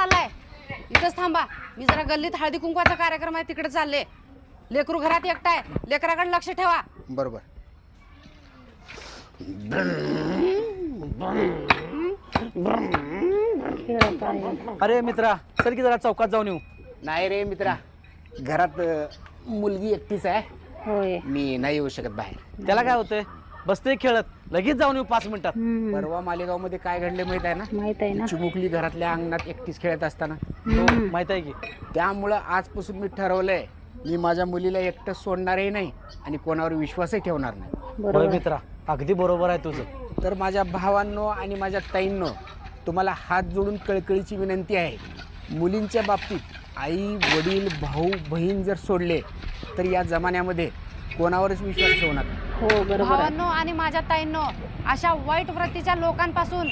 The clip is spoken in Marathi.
चाललाय? इथंच थांबा, मी जरा गल्लीत हळदी कुंकवाचा कार्यक्रम आहे तिकडे चालले. लेकरू घरात एकटाय, लेकराकडे लक्ष ठेवा. बरोबर. अरे मित्रा चल की जरा चौकात जाऊन येऊ. नाही रे मित्रा, घरात मुलगी एकटीच आहे. होय. मी नाही येऊ शकत बाहेर. त्याला काय होतंय, बसते खेळत, लगेच जाऊन येऊ 5 मिनिटात. परवा मालेगाव मध्ये काय घडले माहित आहे ना? माहित आहे ना. चिमुकली घरातल्या अंगणात एकटीच खेळत असताना. हो, माहित आहे की. त्यामुळं आजपासून मी ठरवलंय, मी माझ्या मुलीला एकटं सोडणारही नाही आणि कोणावर विश्वासही ठेवणार नाही. होय बरोबर. मित्रा, अगदी बरोबर आहे तुझं. तर माझ्या भावांनो आणि माझ्या ताईंनो, तुम्हाला हात जोडून कळकळीची विनंती आहे, मुलींच्या बाबतीत आई वडील भाऊ बहीण जर सोडले तर या जमान्यामध्ये कोणावरच विश्वास ठेवू नका. हो बरोबर आहे. भावांनो आणि माझ्या ताईंनो, अशा वाईट वृत्तीच्या लोकांपासून